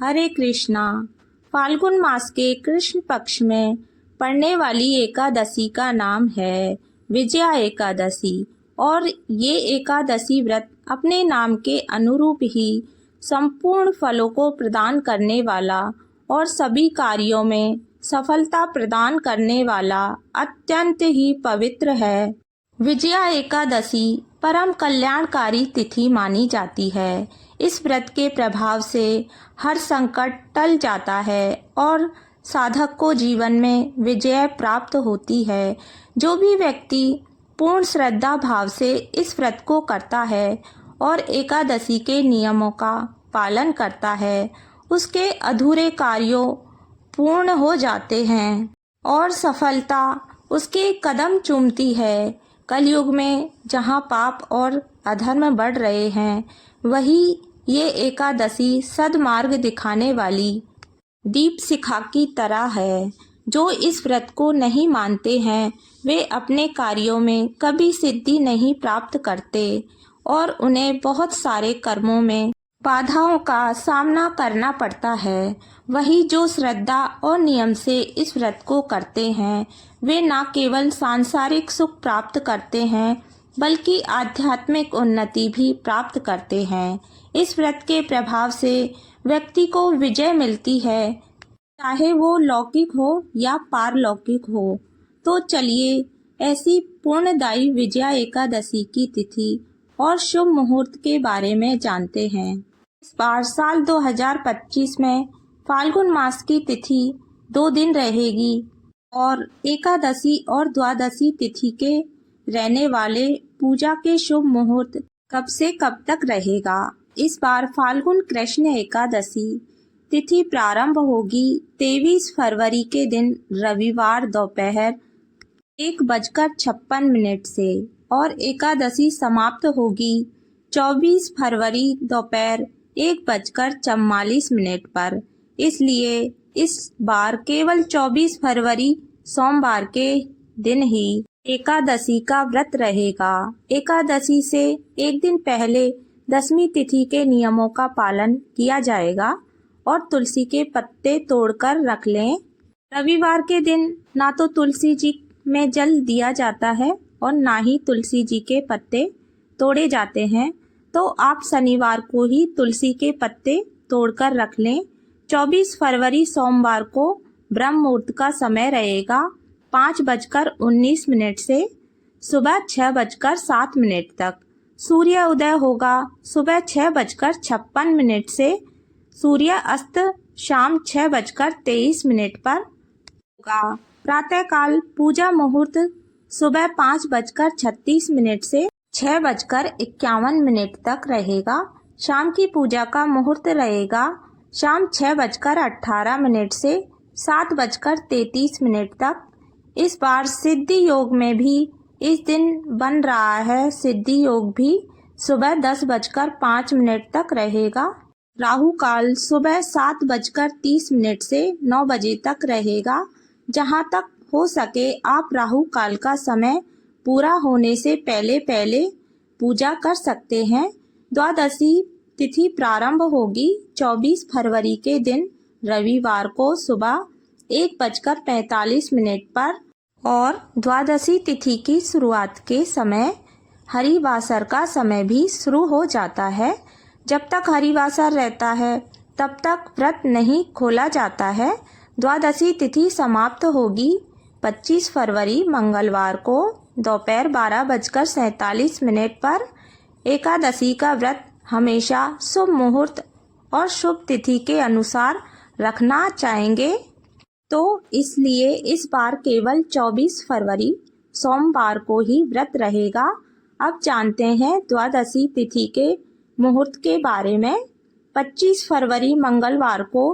हरे कृष्णा। फाल्गुन मास के कृष्ण पक्ष में पड़ने वाली एकादशी का नाम है विजया एकादशी और ये एकादशी व्रत अपने नाम के अनुरूप ही संपूर्ण फलों को प्रदान करने वाला और सभी कार्यों में सफलता प्रदान करने वाला अत्यंत ही पवित्र है। विजया एकादशी परम कल्याणकारी तिथि मानी जाती है। इस व्रत के प्रभाव से हर संकट टल जाता है और साधक को जीवन में विजय प्राप्त होती है। जो भी व्यक्ति पूर्ण श्रद्धा भाव से इस व्रत को करता है और एकादशी के नियमों का पालन करता है, उसके अधूरे कार्यों पूर्ण हो जाते हैं और सफलता उसके कदम चूमती है। कलयुग में जहाँ पाप और अधर्म बढ़ रहे हैं, वही ये एकादशी सद्मार्ग दिखाने वाली दीप शिखा की तरह है। जो इस व्रत को नहीं मानते हैं, वे अपने कार्यों में कभी सिद्धि नहीं प्राप्त करते और उन्हें बहुत सारे कर्मों में बाधाओं का सामना करना पड़ता है। वही जो श्रद्धा और नियम से इस व्रत को करते हैं, वे न केवल सांसारिक सुख प्राप्त करते हैं, बल्कि आध्यात्मिक उन्नति भी प्राप्त करते हैं। इस व्रत के प्रभाव से व्यक्ति को विजय मिलती है, चाहे वो लौकिक हो या पारलौकिक हो। तो चलिए ऐसी पूर्णदायी विजया एकादशी की तिथि और शुभ मुहूर्त के बारे में जानते हैं। इस बार साल 2025 में फाल्गुन मास की तिथि 2 दिन रहेगी और एकादशी और द्वादशी तिथि के रहने वाले पूजा के शुभ मुहूर्त कब से कब तक रहेगा। इस बार फाल्गुन कृष्ण एकादशी तिथि प्रारंभ होगी 23 फरवरी के दिन रविवार दोपहर 1:56 से और एकादशी समाप्त होगी 24 फरवरी दोपहर 1:44 पर। इसलिए इस बार केवल 24 फरवरी सोमवार के दिन ही एकादशी का व्रत रहेगा। एकादशी से एक दिन पहले दशमी तिथि के नियमों का पालन किया जाएगा और तुलसी के पत्ते तोड़कर रख लें। रविवार के दिन ना तो तुलसी जी में जल दिया जाता है और ना ही तुलसी जी के पत्ते तोड़े जाते हैं, तो आप शनिवार को ही तुलसी के पत्ते तोड़कर रख लें। 24 फरवरी सोमवार को ब्रह्म मुहूर्त का समय रहेगा 5:19 से सुबह 6:07 तक। सूर्य उदय होगा सुबह 6:56 से। सूर्य अस्त शाम 6:23 पर होगा। प्रातःकाल पूजा मुहूर्त सुबह 5:36 से 6:51 तक रहेगा। शाम की पूजा का मुहूर्त रहेगा शाम 6:18 से 7:33 तक। इस बार सिद्धि योग में भी इस दिन बन रहा है। सिद्धि योग भी सुबह 10:05 तक रहेगा। राहु काल सुबह 7:30 से 9 बजे तक रहेगा। जहां तक हो सके आप राहु काल का समय पूरा होने से पहले पहले पूजा कर सकते हैं। द्वादशी तिथि प्रारंभ होगी 24 फरवरी के दिन रविवार को सुबह 1:45 पर और द्वादशी तिथि की शुरुआत के समय हरिवासर का समय भी शुरू हो जाता है। जब तक हरिवासर रहता है तब तक व्रत नहीं खोला जाता है। द्वादशी तिथि समाप्त होगी 25 फरवरी मंगलवार को दोपहर 12:47 पर। एकादशी का व्रत हमेशा शुभ मुहूर्त और शुभ तिथि के अनुसार रखना चाहेंगे, तो इसलिए इस बार केवल 24 फरवरी सोमवार को ही व्रत रहेगा। अब जानते हैं द्वादशी तिथि के मुहूर्त के बारे में। 25 फरवरी मंगलवार को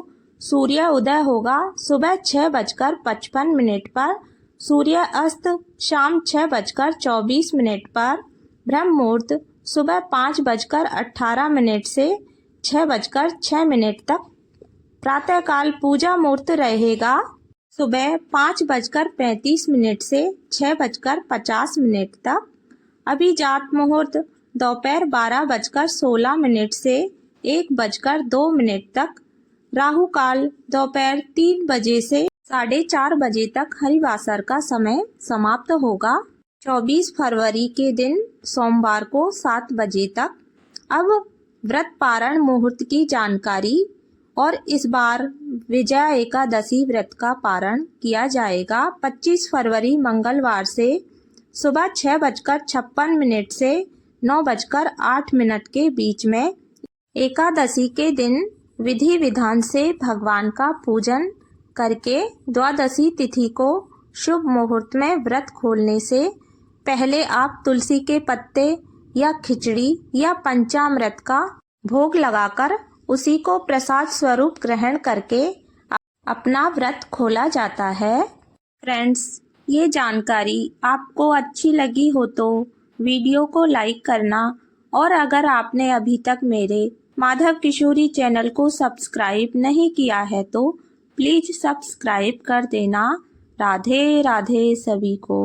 सूर्य उदय होगा सुबह 6:55 पर। सूर्य अस्त शाम 6:24 पर। ब्रह्म मुहूर्त सुबह 5:18 से 6:06 तक। प्रातःकाल पूजा मुहूर्त रहेगा सुबह 5:35 से 6:50 तक। अभिजात मुहूर्त दोपहर 12:16 से 1:02 तक। राहु काल दोपहर 3 बजे से 4:30 बजे तक हरिवासर का समय समाप्त होगा। 24 फरवरी के दिन सोमवार को 7 बजे तक। अब व्रत पारण मुहूर्त की जानकारी। और इस बार विजया एकादशी व्रत का पारण किया जाएगा 25 फरवरी मंगलवार से सुबह 6:56 से 9:08 के बीच में। एकादशी के दिन विधि विधान से भगवान का पूजन करके द्वादशी तिथि को शुभ मुहूर्त में व्रत खोलने से पहले आप तुलसी के पत्ते या खिचड़ी या पंचामृत का भोग लगाकर उसी को प्रसाद स्वरूप ग्रहण करके अपना व्रत खोला जाता है। फ्रेंड्स, ये जानकारी आपको अच्छी लगी हो तो वीडियो को लाइक करना और अगर आपने अभी तक मेरे माधव किशोरी चैनल को सब्सक्राइब नहीं किया है तो प्लीज़ सब्सक्राइब कर देना। राधे राधे सभी को।